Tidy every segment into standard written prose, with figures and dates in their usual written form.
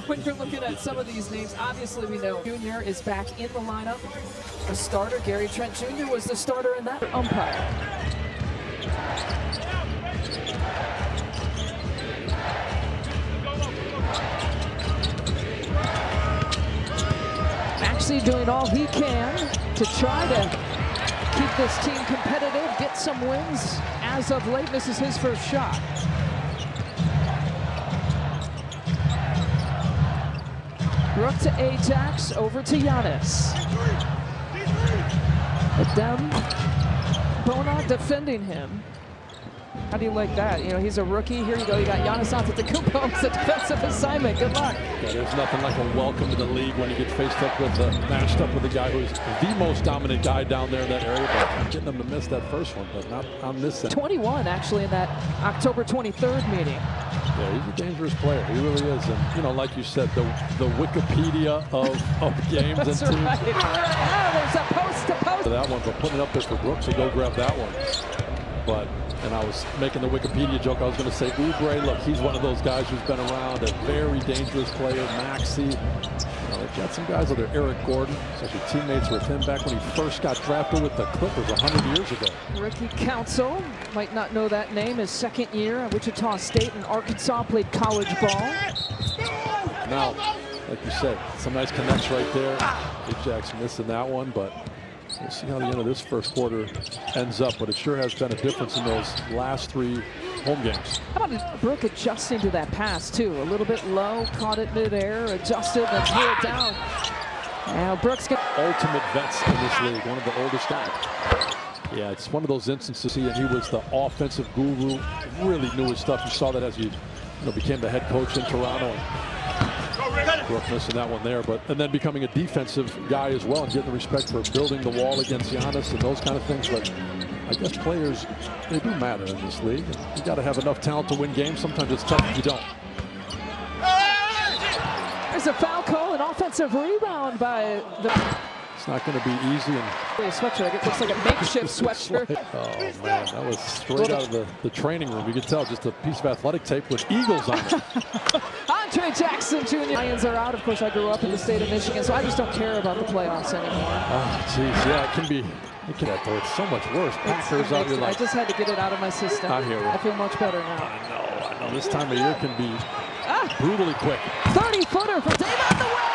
when you're looking at some of these names, obviously we know Jr. is back in the lineup. The starter, Gary Trent Jr. was the starter in that umpire. Maxey doing all he can to try to keep this team competitive, get some wins. As of late, this is his first shot. Brook to Ajax, over to Giannis. But them, Bona defending him. How do you like that? You know, he's a rookie. Here you go. You got Giannis Antetokounmpo. It's a defensive assignment. Good luck. Yeah, there's nothing like a welcome to the league when you get faced up with, matched up with a guy who's the most dominant guy down there in that area. But getting them to miss that first one, but not on this end. 21 actually in that October 23rd meeting. Yeah, he's a dangerous player. He really is. And, you know, like you said, the Wikipedia of games and teams. Right. Oh, there's a post to post. That one, but putting it up there for Brooks to go grab that one. But, and I was making the Wikipedia joke, I was going to say, Oubre, look, he's one of those guys who's been around, a very dangerous player. Maxey, you know, they've got some guys out there, Eric Gordon, especially teammates with him back when he first got drafted with the Clippers 100 years ago. Ricky Council, might not know that name, his second year at Wichita State and Arkansas, played college ball. Now, like you said, some nice connects right there. Ajax missing that one, but we'll see how the end of this first quarter ends up, but it sure has been a difference in those last three home games. How about Brook adjusting to that pass, too? A little bit low, caught it midair, adjusted, and threw it down. Now Brooks get ultimate vets in this league, one of the oldest guys. Yeah, it's one of those instances, and he was the offensive guru, really knew his stuff. You saw that as he became the head coach in Toronto. Brook missing that one there, and then becoming a defensive guy as well and getting the respect for building the wall against Giannis and those kind of things. But I guess players, they do matter in this league. You got to have enough talent to win games. Sometimes it's tough if you don't. There's a foul call, an offensive rebound by the... It's not going to be easy. And a sweatshirt. It looks like a makeshift sweatshirt. Oh man, that was straight out of the training room. You could tell just a piece of athletic tape with eagles on it. Andre Jackson Jr. Lions are out. Of course, I grew up in the state of Michigan, so I just don't care about the playoffs anymore. Oh, jeez, yeah, it can be. Though it's so much worse. Packers out here like. I just had to get it out of my system. I hear you. I feel much better now. I know. This time of year can be brutally quick. 30-footer for Dame on the way.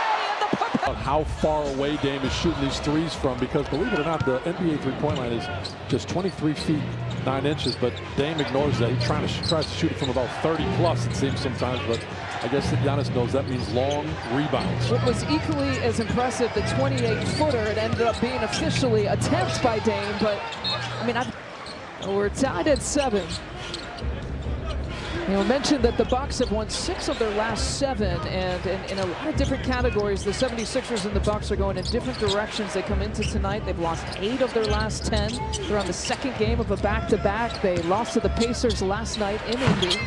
How far away Dame is shooting these threes from, because believe it or not, the NBA three-point line is just 23 feet 9 inches, but Dame ignores that. He tries to shoot it from about 30 plus, it seems sometimes, but I guess that Giannis knows that means long rebounds. What was equally as impressive, the 28-footer, it ended up being officially a attempt by Dame, but I mean, we're tied at 7. You know, mentioned that the Bucks have won 6 of their last 7, and in a lot of different categories, the 76ers and the Bucks are going in different directions. They come into tonight, they've lost 8 of their last 10. They're on the second game of a back-to-back. They lost to the Pacers last night in Indy.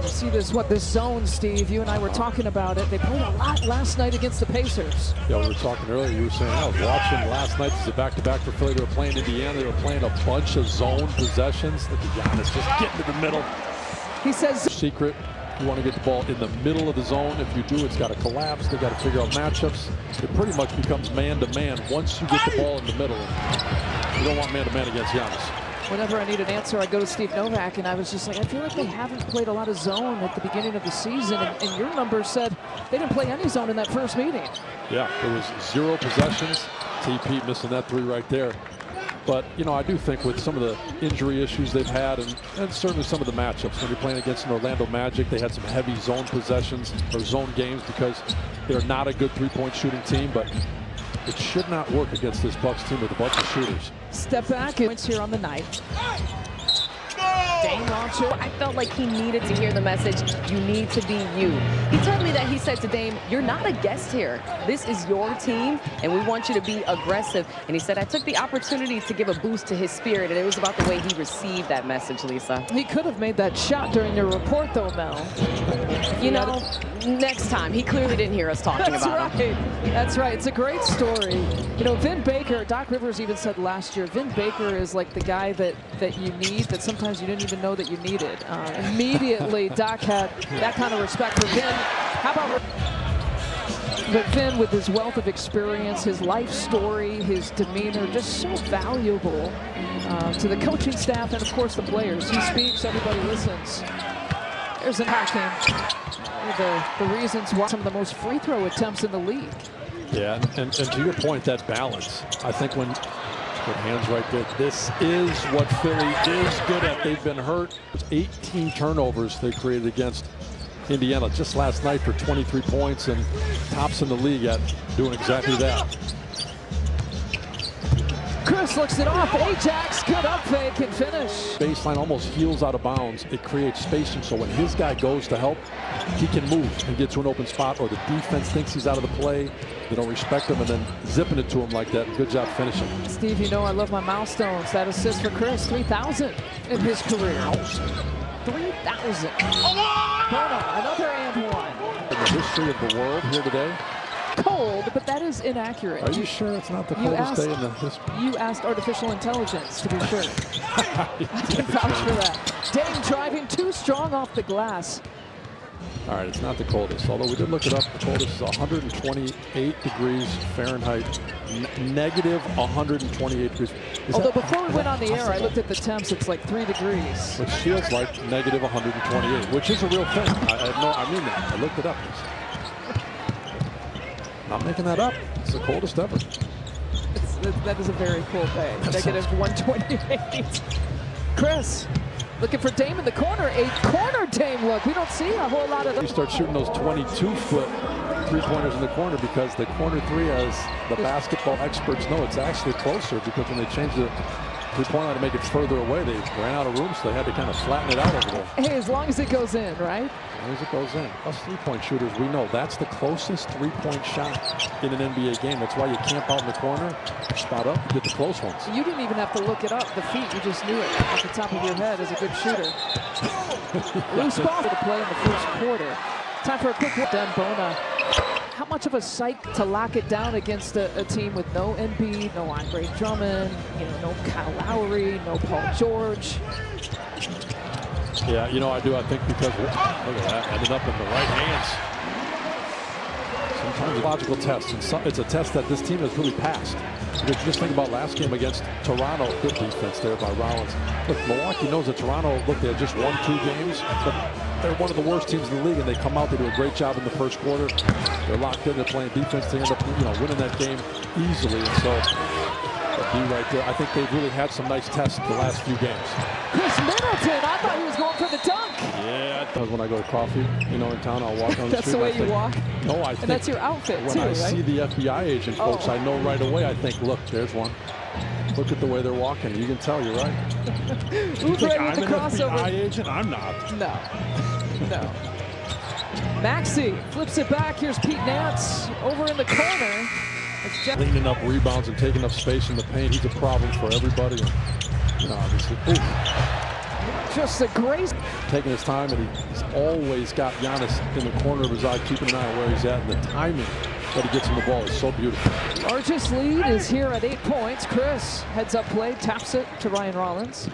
See this zone, Steve, you and I were talking about it. They played a lot last night against the Pacers. Yeah, we were talking earlier, you were saying, I was watching last night, this is a back-to-back for Philly. They were playing Indiana, they were playing a bunch of zone possessions. Look at Giannis just getting to the middle. He says, secret, you want to get the ball in the middle of the zone. If you do, it's got to collapse. They got to figure out matchups. It pretty much becomes man-to-man once you get the ball in the middle. You don't want man-to-man against Giannis. Whenever I need an answer, I go to Steve Novak, and I was just like, I feel like they haven't played a lot of zone at the beginning of the season, and your numbers said they didn't play any zone in that first meeting. Yeah, it was 0 possessions. TP missing that 3 right there. But, you know, I do think with some of the injury issues they've had, and certainly some of the matchups, when you're playing against an Orlando Magic, they had some heavy zone possessions or zone games because they're not a good three-point shooting team, but it should not work against this Bucks team with a bunch of shooters. Step back, points here on the night. Dame launcher. I felt like he needed to hear the message, you need to be you. He told me that he said to Dame, you're not a guest here. This is your team, and we want you to be aggressive. And he said, I took the opportunity to give a boost to his spirit, and it was about the way he received that message, Lisa. He could have made that shot during your report, though, Mel. You know, next time. He clearly didn't hear us talking about him. That's right. It's a great story. You know, Vin Baker, Doc Rivers even said last year, Vin Baker is like the guy that you need, that sometimes you didn't even know that you needed. Immediately, Doc had that kind of respect for Vin. How about... But Vin, with his wealth of experience, his life story, his demeanor, just so valuable to the coaching staff and, of course, the players. He speaks, everybody listens. There's an hacking. The reasons why some of the most free throw attempts in the league. Yeah, and to your point, that balance. I think when good hands right there. This is what Philly is good at. They've been hurt. 18 turnovers they created against Indiana just last night for 23 points, and tops in the league at doing exactly that. Chris looks it off. Ajax, good up fake and finish. Baseline almost heels out of bounds. It creates spacing, so when his guy goes to help, he can move and get to an open spot, or the defense thinks he's out of the play. They don't respect him, and then zipping it to him like that. Good job finishing. Steve, you know I love my milestones. That assist for Chris, 3,000 in his career. 3,000. Another and one. In the history of the world here today. Cold, but that is inaccurate. Are you sure it's not the coldest day in the history? You asked artificial intelligence to be sure. I can vouch for that. Dame driving too strong off the glass. All right, it's not the coldest, although we did look it up. The coldest is 128 degrees Fahrenheit, negative 128 degrees. Although before we went on the air, I looked at the temps. It's like 3 degrees. Which feels like negative 128, which is a real thing. I mean that. I looked it up. Not making that up. It's the coldest ever. That is a very cool day. Negative 128. Chris, looking for Dame in the corner. A corner Dame look. We don't see a whole lot of those. You start shooting those 22-foot three-pointers in the corner, because the corner three, as the basketball experts know, it's actually closer, because when they changed the three-point line to make it further away, they ran out of room, so they had to kind of flatten it out over there. Hey, as long as it goes in, right? As long as it goes in. Us three-point shooters, we know that's the closest three-point shot in an NBA game. That's why you camp out in the corner, spot up, get the close ones. You didn't even have to look it up. The feet, you just knew it off the top of your head as a good shooter. Loose ball to play in the first quarter. Time for a quick look. Dan Bona. How much of a psych to lock it down against a team with no Embiid, no Andre Drummond, no Kyle Lowry, no Paul George? Yeah, I do. I think because, look at that, ended up in the right hands. Sometimes a logical test, and it's a test that this team has really passed. Because just think about last game against Toronto. Good defense there by Rollins. Look, Milwaukee knows that Toronto, they had just won 2 games, but they're one of the worst teams in the league, and they come out, they do a great job in the first quarter. They're locked in, they're playing defense, they end up winning that game easily. And so, right there, I think they've really had some nice tests the last few games. Chris Middleton, I thought he was going for the dunk. Yeah, that was when I go to coffee, in town, I'll walk on the street. That's the way you walk? No, I think. And that's your outfit, when too, I right? see the FBI agent folks, I know right away, I think, look, there's one. Look at the way they're walking. You can tell, you're right. You think I'm an FBI agent? I'm not. No. Maxey flips it back. Here's Pete Nance over in the corner. Cleaning up rebounds and taking up space in the paint. He's a problem for everybody. Obviously. Just a grace. Taking his time, and he's always got Giannis in the corner of his eye, keeping an eye on where he's at, and the timing that he gets him the ball is so beautiful. Largest lead is here at 8 points. Chris heads up play, taps it to Ryan Rollins.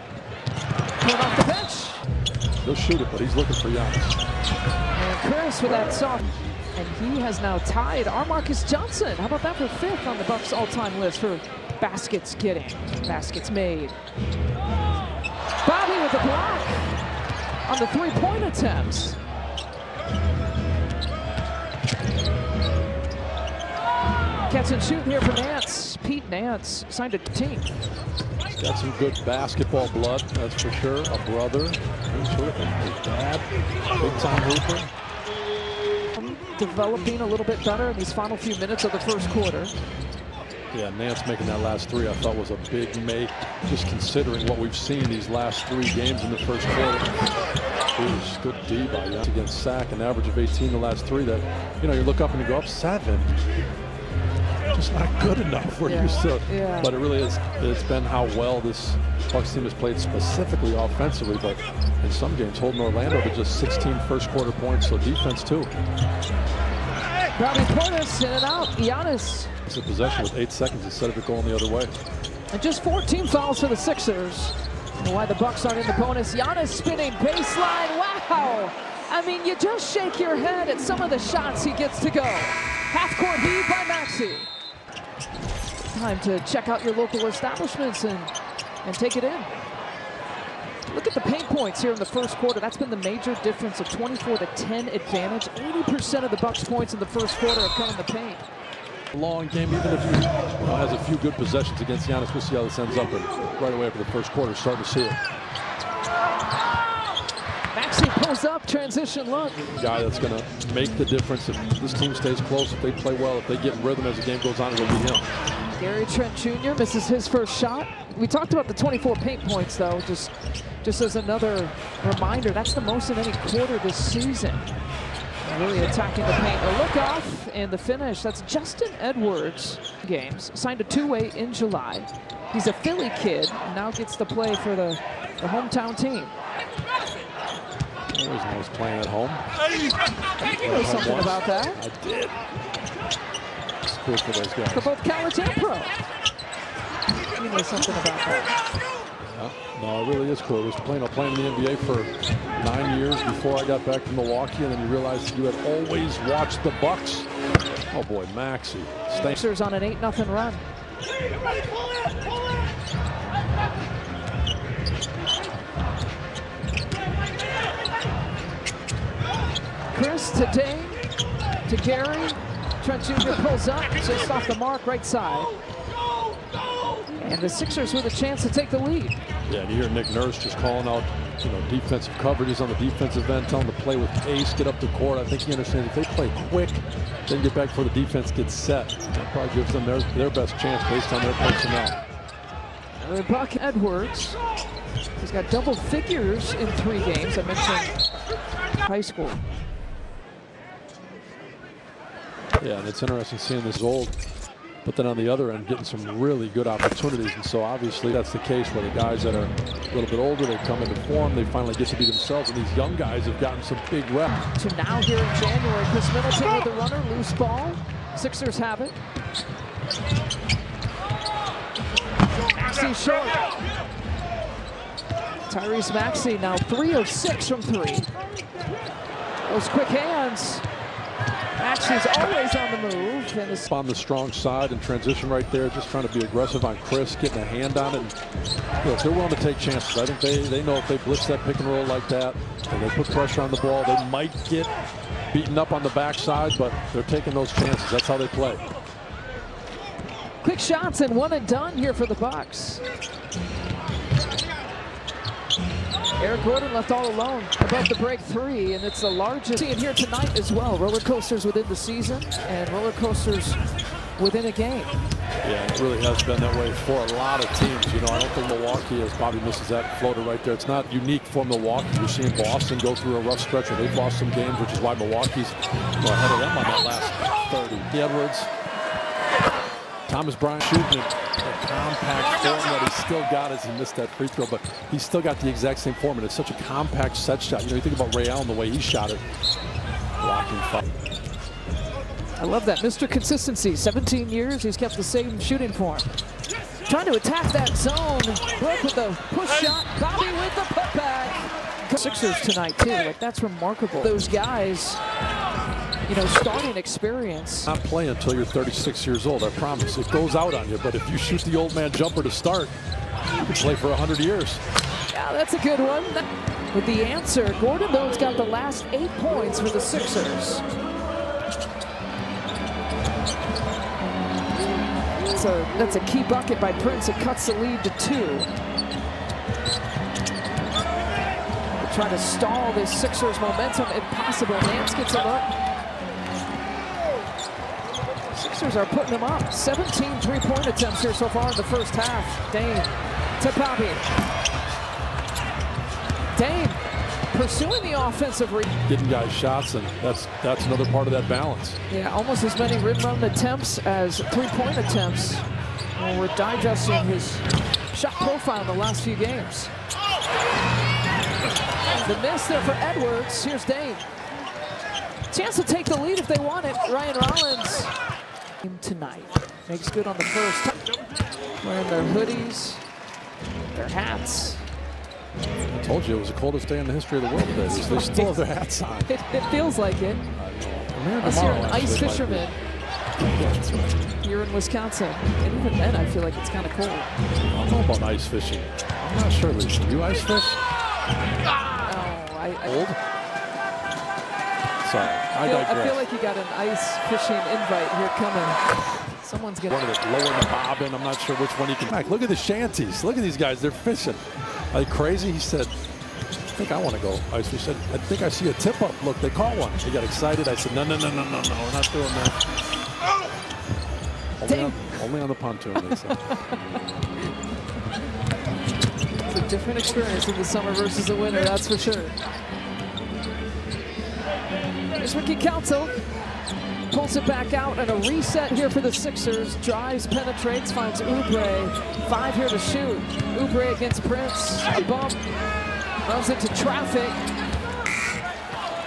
Coming off the bench. He'll shoot it, but he's looking for Giannis. And Chris with that soft. And he has now tied Marcus Johnson. How about that for 5th on the Bucks all-time list for baskets getting, baskets made. Bobby with the block on the 3-point attempts. Catch and shoot here for Nance. Pete Nance signed a team. He's got some good basketball blood, that's for sure. A brother, his dad, big-time hooper. Developing a little bit better in these final few minutes of the first quarter. Yeah, Nance making that last three I thought was a big make, just considering what we've seen these last 3 games in the first quarter. Ooh, good D by Giannis against Sack, an average of 18 the last 3 that, you know, you look up and you go up 7. Just not good enough. We're used to, but it really is. It's been how well this Bucks team has played specifically offensively, but in some games holding Orlando to just 16 first quarter points, so defense too. Bobby Portis in and out. Giannis. It's a possession with 8 seconds instead of it going the other way. And just 14 fouls for the Sixers. And why the Bucks aren't in the bonus. Giannis spinning baseline. Wow. I mean, you just shake your head at some of the shots he gets to go. Half-court heave by Maxey. Time to check out your local establishments and take it in. Look at the paint points here in the first quarter. That's been the major difference, of 24-10 advantage. 80% of the Bucks points in the first quarter have come in the paint. Long game, even if he has a few good possessions against Giannis. We'll see how this ends up. And right away after the first quarter, starting to see it. Maxey pulls up, transition look. Guy that's going to make the difference if this team stays close, if they play well, if they get in rhythm as the game goes on, it will be him. Gary Trent Jr. misses his first shot. We talked about the 24 paint points, though, just as another reminder. That's the most in any quarter this season. Really attacking the paint. A look off and the finish. That's Justin Edwards. Games signed a 2-way in July. He's a Philly kid and now gets to play for the hometown team. Always knows playing at home. You know something about that. I did. It's cool for those guys. For both college and pro. You know something about that. Yeah. No, it really is cool. I was playing in the NBA for 9 years before I got back to Milwaukee, and then you realized you had always watched the Bucks. Oh boy, Maxey. Sixers on an 8-0 run. Chris to Dane, to Gary. Trent Jr. pulls up, just off the mark, right side. And the Sixers with a chance to take the lead. Yeah, and you hear Nick Nurse just calling out, you know, defensive coverages on the defensive end, telling them to play with pace, get up the court. I think he understands if they play quick, then get back before the defense gets set. That probably gives them their best chance based on their personnel. Buck Edwards, he's got double figures in 3 games. I mentioned high school. Yeah, and it's interesting seeing this old, but then on the other end, getting some really good opportunities. And so obviously that's the case where the guys that are a little bit older, they come into form, they finally get to be themselves. And these young guys have gotten some big reps. To now here in January, Chris Middleton with the runner, loose ball. Sixers have it. Maxey short. Tyrese Maxey now 3 of 6 from 3. Those quick hands. Maxey's always on the move. And on the strong side and transition right there, just trying to be aggressive on Chris, getting a hand on it. And, you know, if they're willing to take chances, I think they know if they blitz that pick and roll like that, and they put pressure on the ball, they might get beaten up on the backside, but they're taking those chances. That's how they play. Quick shots and one and done here for the Bucks. Eric Gordon left all alone above the break 3, and it's the largest. See it here tonight as well. Roller coasters within the season and roller coasters within a game. Yeah, it really has been that way for a lot of teams. You know, I don't think Milwaukee, as Bobby misses that floater right there, it's not unique for Milwaukee. You're seeing Boston go through a rough stretch where they've lost some games, which is why Milwaukee's ahead of them on that last 30. Edwards, Thomas Bryant shooting it. The compact form that he's still got as he missed that free throw, but he's still got the exact same form, and it's such a compact set shot. You know, you think about Ray Allen, the way he shot it. Blocking fight. I love that. Mr. Consistency, 17 years, he's kept the same shooting form. Trying to attack that zone. Brooke with the push shot. Bobby with the putback. Sixers tonight, too. Like, that's remarkable. Those guys, you know, starting experience. Not playing until you're 36 years old, I promise. It goes out on you, but if you shoot the old man jumper to start, you can play for 100 years. Yeah, that's a good one. With the answer, Gordon, though, has got the last 8 points for the Sixers. That's a key bucket by Prince. It cuts the lead to 2. They're trying to stall this Sixers momentum. Impossible. Nance gets him up. Sixers are putting them up. 17 three-point attempts here so far in the first half. Dame to Bobby. Dame pursuing the offensive getting guys shots, and that's another part of that balance. Yeah, almost as many rim-run attempts as three-point attempts. Well, we're digesting his shot profile in the last few games. The miss there for Edwards. Here's Dame. Chance to take the lead if they want it. Ryan Rollins tonight makes good on the first. Wearing their hoodies, their hats. I told you it was the coldest day in the history of the world today. They still have their hats on. It feels like it. Unless you're an ice fisherman here in Wisconsin. And even then, I feel like it's kind of cold. I don't know about ice fishing. I'm not sure, Lisa. You ice fish? Old? Sorry, I digress. I feel like you got an ice fishing invite here coming. Someone's gonna lower the bobbin. I'm not sure which one you can. Look at the shanties. Look at these guys. They're fishing. Are they crazy? He said, I think I want to go ice fish. I think I see a tip up. Look, they caught one. They got excited. I said, no, we're not doing that. Only on the pontoon, they said. It's a different experience in the summer versus the winter, that's for sure. Here's Ricky Council. Pulls it back out, and a reset here for the Sixers. Drives, penetrates, finds Oubre. 5 here to shoot. Oubre against Prince. A bump. Runs into traffic.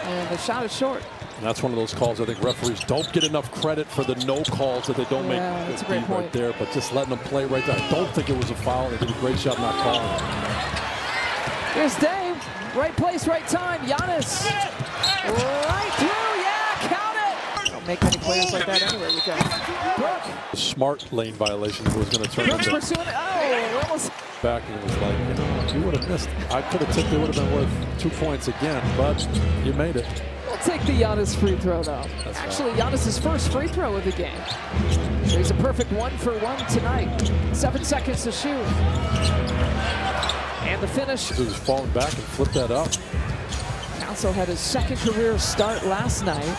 And the shot is short. And that's one of those calls I think referees don't get enough credit for, the no calls that they don't make. That's a great point. Right there, but just letting them play right there. I don't think it was a foul. They did a great job not calling it. Here's Dame. Right place, right time. Giannis. Right through. Yeah, count it. Don't make any players like that anyway. We got Brooke. A smart lane violation was going to turn Brooks into pursuing it. Oh, almost. Back, and it was like, you would have missed. I could have tipped it. Would have been worth 2 points again, but you made it. We'll take the Giannis free throw, though. That's actually Giannis' first free throw of the game. So he's a perfect 1-for-1 tonight. 7 seconds to shoot. And the finish. He was falling back and flipped that up. Council had his second career start last night.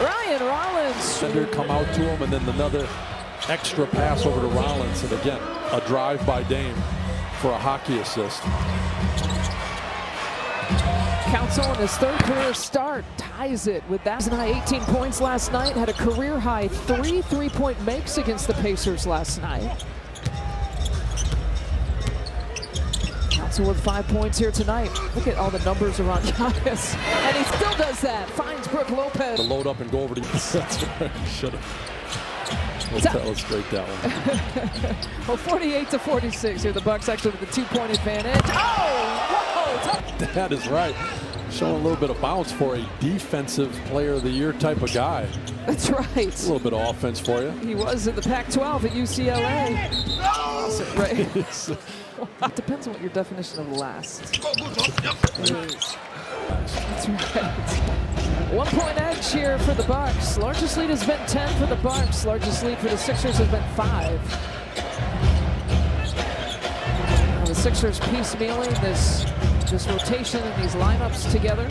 Ryan Rollins. Sender come out to him, and then another extra pass over to Rollins. And again, a drive by Dame for a hockey assist. Council in his third career start ties it with that. 18 points last night. Had a career high 3 3-point makes against the Pacers last night. Council with 5 points here tonight. Look at all the numbers around Giannis. And he still does that. Finds Brooke Lopez. To load up and go over to that's right. Should have. Let's illustrate that one. Well, 48-46 here. The Bucks actually with a 2-point advantage. Oh, whoa! That is right. Showing a little bit of bounce for a defensive player of the year type of guy. That's right. A little bit of offense for you. He was in the Pac-12 at UCLA. Awesome, right? It depends on what your definition of last is. That's right. 1 point edge here for the Bucks. Largest lead has been 10 for the Bucks. Largest lead for the Sixers has been 5. Now the Sixers piecemealing this rotation and these lineups together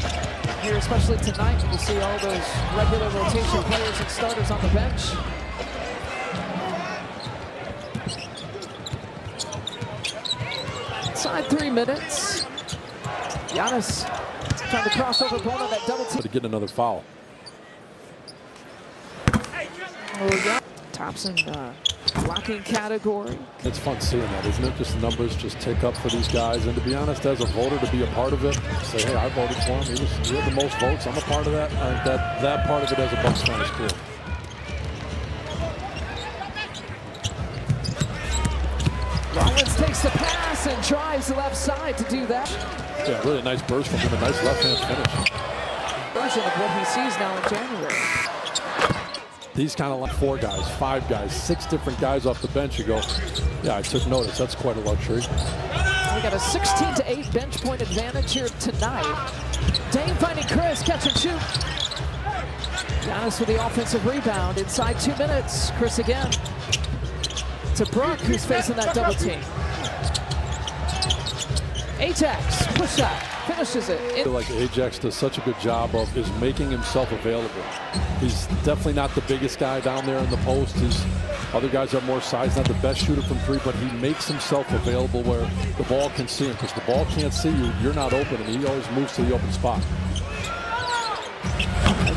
here, especially tonight when you see all those regular rotation players and starters on the bench. Inside 3 minutes. Giannis trying to cross over Bono, that double team. To get another foul. Thompson blocking category. It's fun seeing that, isn't it? Just the numbers just tick up for these guys. And to be honest, as a voter, to be a part of it, say, hey, I voted for him. He had the most votes. I'm a part of that. I think that part of it as a Bucks fan is cool. Rollins takes the pass and drives the left side to do that. Yeah, really nice burst from him. A nice left-hand finish. Version of what he sees now in January. These kind of like 4 guys, 5 guys, 6 different guys off the bench. You go, yeah, I took notice. That's quite a luxury. We got a 16-8 bench point advantage here tonight. Dame finding Chris, catch and shoot. Giannis with the offensive rebound inside 2 minutes. Chris again. To Brooke, who's facing that double team. Ajax, push shot. finishes it. I feel like Ajax does such a good job of is making himself available. He's definitely not the biggest guy down there in the post. Other guys are more size, not the best shooter from three, but he makes himself available where the ball can see him. Because the ball can't see you, you're not open, and he always moves to the open spot.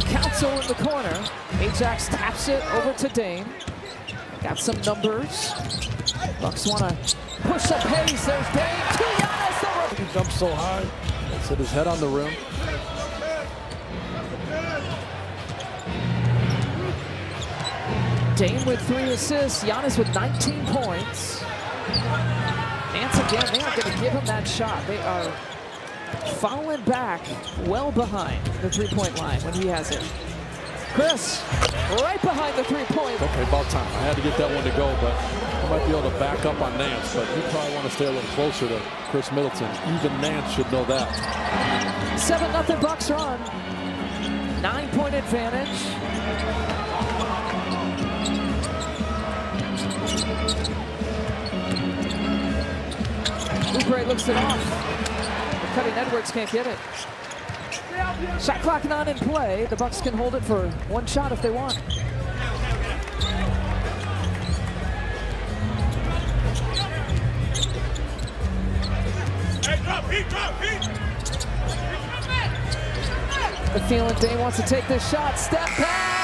Council in the corner. Ajax taps it over to Dame. Got some numbers. Bucks want to push some pace. There's Dame to Giannis. He jumps so high. Let's hit his head on the rim. Dame with 3 assists. Giannis with 19 points. Nance again. They aren't going to give him that shot. They are falling back well behind the three-point line when he has it. Chris, right behind the three-point. Okay, about time. I had to get that one to go, but I might be able to back up on Nance, but you probably want to stay a little closer to Chris Middleton. Even Nance should know that. 7-0 Bucks run. 9-point advantage. Oubre looks it off. Cutting Edwards can't get it. Shot clock not in play. The Bucks can hold it for one shot if they want. The feeling Dame wants to take this shot. Step back.